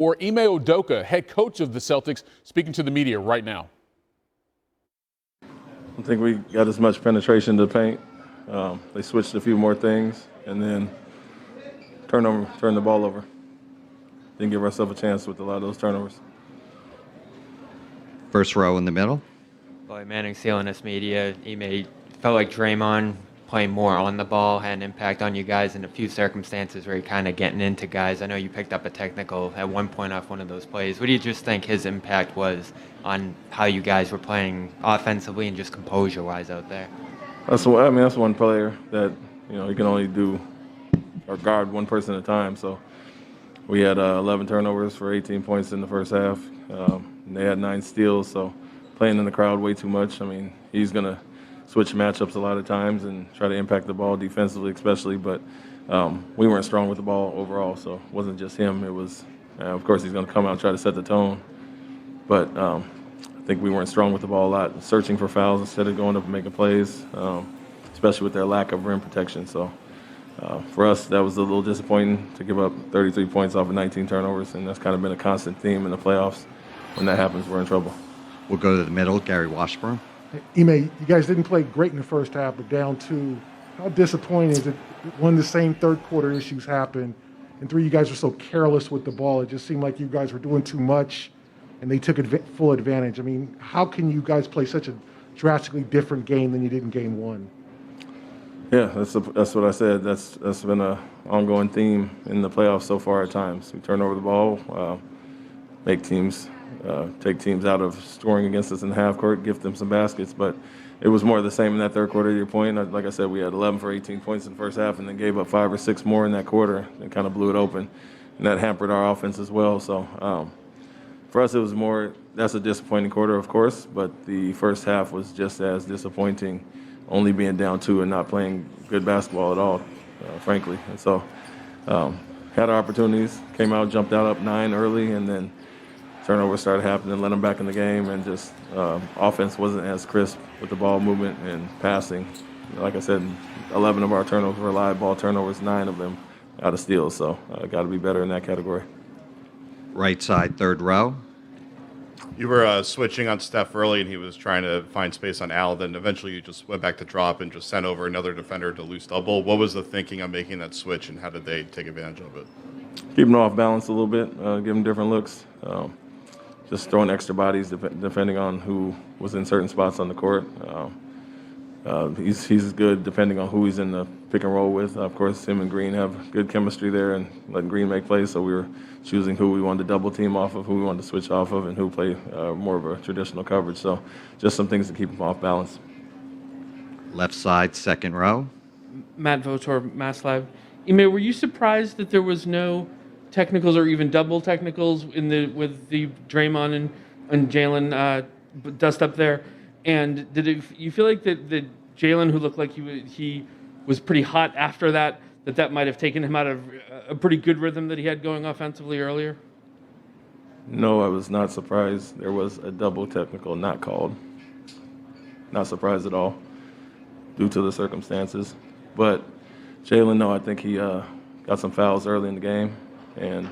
Or Ime Udoka, head coach of the Celtics, speaking to the media right now. I think we got as much penetration to the paint. They switched a few more things and then turned the ball over. Didn't give ourselves a chance with a lot of those turnovers. First row in the middle. Boy, Manning, CLNS Media, Ime, felt like Draymond playing more on the ball had an impact on you guys in a few circumstances where you're kind of getting into guys. I know you picked up a technical at one point off one of those plays. What do you just think his impact was on how you guys were playing offensively and just composure-wise out there? That's one player that, he can only do or guard one person at a time. So we had 11 turnovers for 18 points in the first half. And they had 9 steals, so playing in the crowd way too much. He's going to switch matchups a lot of times and try to impact the ball defensively especially, but we weren't strong with the ball overall, so it wasn't just him. It was, of course, he's going to come out and try to set the tone, but I think we weren't strong with the ball a lot, searching for fouls instead of going up and making plays, especially with their lack of rim protection. So for us, that was a little disappointing to give up 33 points off of 19 turnovers, and that's kind of been a constant theme in the playoffs. When that happens, we're in trouble. We'll go to the middle, Gary Washburn. Ime, you guys didn't play great in the first half, but down 2. How disappointing is it when the same third quarter issues happen? And 3, you guys were so careless with the ball. It just seemed like you guys were doing too much, and they took full advantage. How can you guys play such a drastically different game than you did in game 1? Yeah, that's what I said. That's been an ongoing theme in the playoffs so far at times. We turn over the ball, make teams take teams out of scoring against us in the half court, gift them some baskets. But it was more of the same in that third quarter, to your point. Like I said, we had 11 for 18 points in the first half and then gave up 5 or 6 more in that quarter and kind of blew it open. And that hampered our offense as well. So for us, it was more, that's a disappointing quarter, of course, but the first half was just as disappointing, only being down 2 and not playing good basketball at all, frankly. And so had our opportunities, came out, jumped out up 9 early, and then turnovers started happening, let them back in the game, and just offense wasn't as crisp with the ball movement and passing. Like I said, 11 of our turnovers were live ball turnovers, 9 of them out of steals, so got to be better in that category. Right side, third row. You were switching on Steph early, and he was trying to find space on Al. Then eventually you just went back to drop and just sent over another defender to loose double. What was the thinking on making that switch, and how did they take advantage of it? Keeping off balance a little bit, giving different looks. Just throwing extra bodies depending on who was in certain spots on the court. He's good depending on who he's in the pick and roll with. Of course, him and Green have good chemistry there and letting Green make plays, so we were choosing who we wanted to double team off of, who we wanted to switch off of, and who play more of a traditional coverage. So just some things to keep him off balance. Left side, second row. Matt Votor, Mass Live. Ime, were you surprised that there was no technicals or even double technicals with the Draymond and Jalen dust up there? And you feel like that Jalen, who looked like he was pretty hot after that might have taken him out of a pretty good rhythm that he had going offensively earlier? No, I was not surprised. There was a double technical not called. Not surprised at all due to the circumstances. But Jalen, no, I think he got some fouls early in the game, and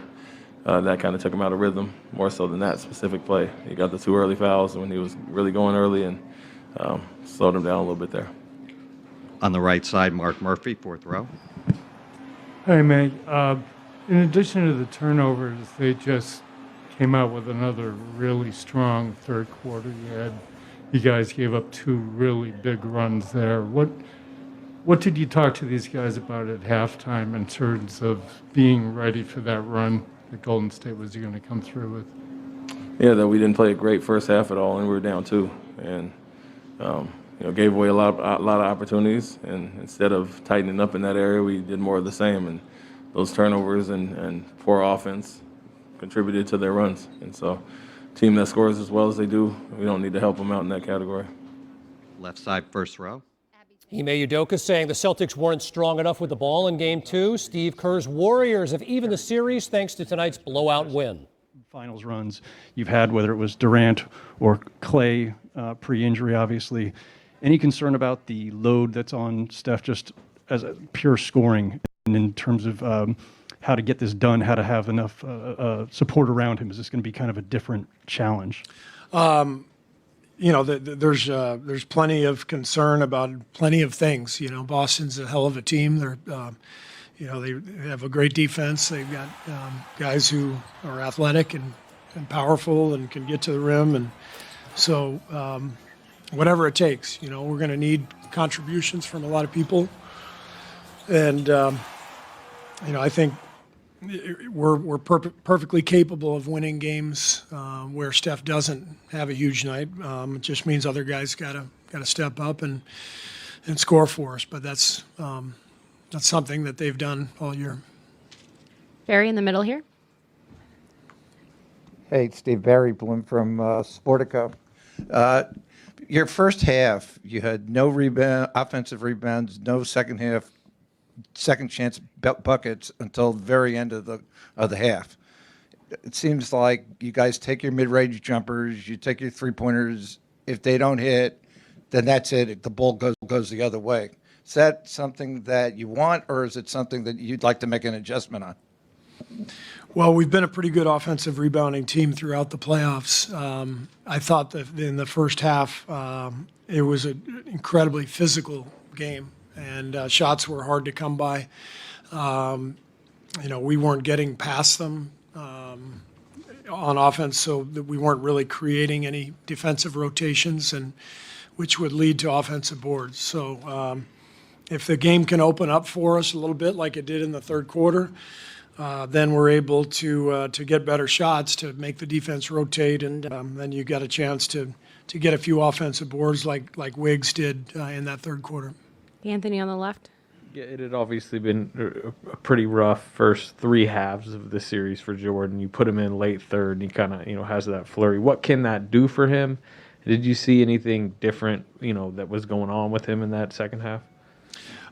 that kind of took him out of rhythm, more so than that specific play. He got the 2 early fouls when he was really going early and slowed him down a little bit there. On the right side, Mark Murphy, fourth row. Hey, May. In addition to the turnovers, they just came out with another really strong third quarter. You guys gave up 2 really big runs there. What did you talk to these guys about at halftime in terms of being ready for that run that Golden State was going to come through with? Yeah, that we didn't play a great first half at all, and we were down 2, and gave away a lot of opportunities. And instead of tightening up in that area, we did more of the same. And those turnovers and poor offense contributed to their runs. And so, team that scores as well as they do, we don't need to help them out in that category. Left side, first row. Ime Udoka saying the Celtics weren't strong enough with the ball in Game 2. Steve Kerr's Warriors have evened the series thanks to tonight's blowout win. Finals runs you've had, whether it was Durant or Clay pre-injury, obviously. Any concern about the load that's on Steph just as a pure scoring and in terms of how to get this done, how to have enough support around him? Is this going to be kind of a different challenge? There's plenty of concern about plenty of things. Boston's a hell of a team. They have a great defense. They've got guys who are athletic and powerful and can get to the rim. And so whatever it takes, we're going to need contributions from a lot of people. And, I think we're perfectly capable of winning games where Steph doesn't have a huge night. It just means other guys got to step up and score for us. But that's something that they've done all year. Barry in the middle here. Hey, Steve, Barry Bloom from Sportico. Your first half, you had no offensive rebounds, no second half, second chance buckets until the very end of the half. It seems like you guys take your mid-range jumpers, you take your three-pointers. If they don't hit, then that's it. The ball goes the other way. Is that something that you want, or is it something that you'd like to make an adjustment on? Well, we've been a pretty good offensive rebounding team throughout the playoffs. I thought that in the first half, it was an incredibly physical game, and shots were hard to come by. We weren't getting past them on offense, so that we weren't really creating any defensive rotations, and which would lead to offensive boards. So if the game can open up for us a little bit like it did in the third quarter, then we're able to get better shots to make the defense rotate, and then you got a chance to get a few offensive boards like Wiggs did in that third quarter. Anthony on the left. Yeah, it had obviously been a pretty rough first three halves of the series for Jordan. You put him in late third, and he kind of has that flurry. What can that do for him? Did you see anything different that was going on with him in that second half?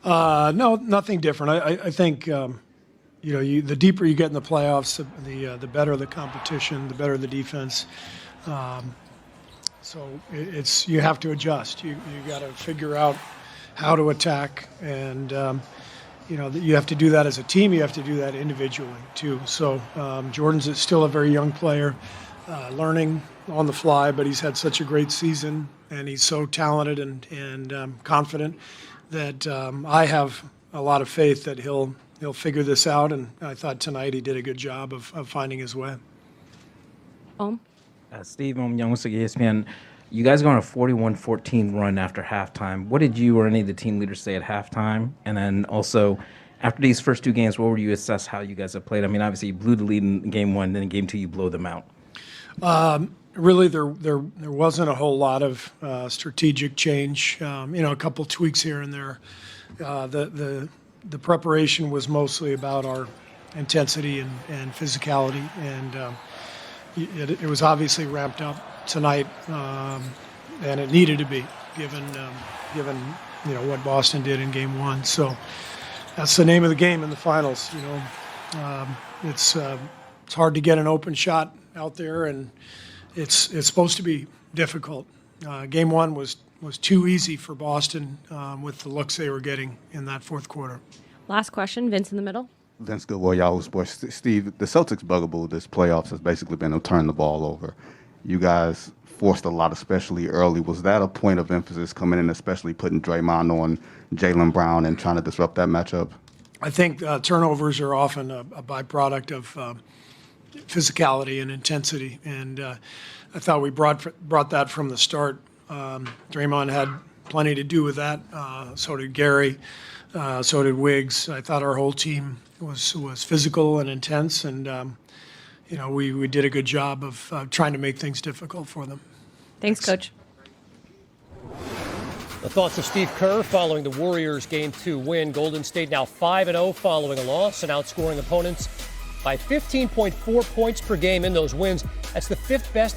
No, nothing different. I think the deeper you get in the playoffs, the better the competition, the better the defense. So you have to adjust. You got to figure out how to attack, and you have to do that as a team. You have to do that individually too. So Jordan's still a very young player, learning on the fly, but he's had such a great season, and he's so talented and confident that I have a lot of faith that he'll figure this out. And I thought tonight he did a good job of finding his way. Steve, Young with ESPN. You guys go on a 41-14 run after halftime. What did you or any of the team leaders say at halftime? And then also, after these first two games, what would you assess how you guys have played? I mean, obviously, you blew the lead in game one, then in game two, you blow them out. Really, there wasn't a whole lot of strategic change. A couple tweaks here and there. The preparation was mostly about our intensity and physicality, and it was obviously ramped up tonight, and it needed to be given what Boston did in game one. So that's the name of the game in the finals. It's hard to get an open shot out there, and it's supposed to be difficult. Game one was too easy for Boston with the looks they were getting in that fourth quarter. Last question, Vince in the middle. Vince Goodwill, Yahoo Sports. Steve, the Celtics' bugaboo this playoffs has basically been to turn the ball over. You guys forced a lot, especially early. Was that a point of emphasis coming in, especially putting Draymond on Jaylen Brown and trying to disrupt that matchup? I think turnovers are often a byproduct of physicality and intensity, and I thought we brought that from the start. Draymond had plenty to do with that. So did Gary. So did Wiggs. I thought our whole team was physical and intense, and we did a good job of trying to make things difficult for them. Thanks, Coach. The thoughts of Steve Kerr following the Warriors' Game 2 win. Golden State now 5-0 following a loss and outscoring opponents by 15.4 points per game in those wins. That's the fifth best